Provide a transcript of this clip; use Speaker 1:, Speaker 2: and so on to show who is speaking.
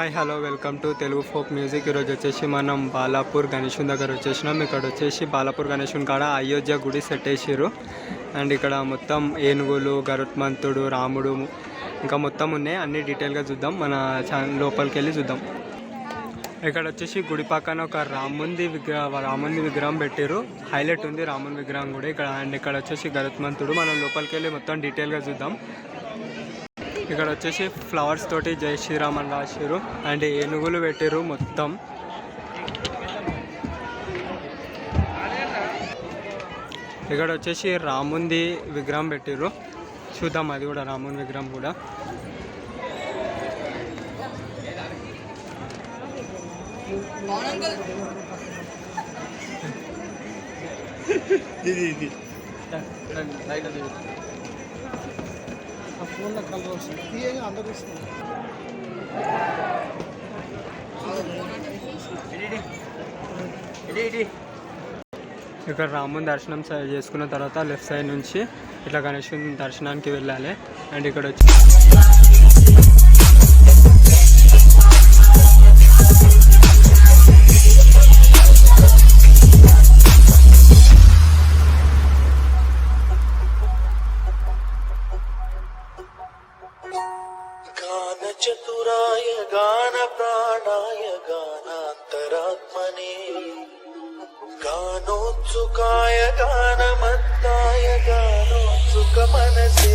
Speaker 1: Hi hello welcome to Telugu folk music. ఈరోజు వచ్చేసి మనం బాలాపూర్ గణేశుని దగ్గర వచ్చేసినాం. ఇక్కడ వచ్చేసి బాలాపూర్ గణేశుని కాడ అయోధ్య గుడి సెట్ వేసిర్రు. అండ్ ఇక్కడ మొత్తం ఏనుగులు, గరుత్మంతుడు, రాముడు ఇంకా మొత్తం ఉన్నాయి. అన్ని డీటెయిల్గా చూద్దాం. మన ఛానల్ లోపలికి వెళ్ళి చూద్దాం. ఇక్కడ వచ్చేసి గుడి పక్కన ఒక రాముంది విగ్రహం పెట్టారు. హైలైట్ ఉంది రాముని విగ్రహం కూడా ఇక్కడ. అండ్ ఇక్కడ వచ్చేసి గరుత్మంతుడు. మనం లోపలికి వెళ్ళి మొత్తం డీటెయిల్గా చూద్దాం. ఇక్కడ వచ్చేసి ఫ్లవర్స్ తోటి జై శ్రీరామ్ అని రాశారు. అండ్ ఏనుగులు పెట్టారు మొత్తం. ఇక్కడ వచ్చేసి రాముంది విగ్రహం పెట్టారు. చూద్దాం అది కూడా రాముని విగ్రహం కూడా. ఇది ఫోన్లో కలర్ వస్తుంది అందరూ. ఇక్కడ రాముని దర్శనం చేసుకున్న తర్వాత లెఫ్ట్ సైడ్ నుంచి ఇట్లా గణేశుని దర్శనానికి వెళ్ళాలి. అండ్ ఇక్కడ వచ్చి
Speaker 2: చతురాయ గాన ప్రాణాయ గానాంతరాత్మనే గానోత్సుకాయ గానమత్తాయ గానోత్సుక మనసే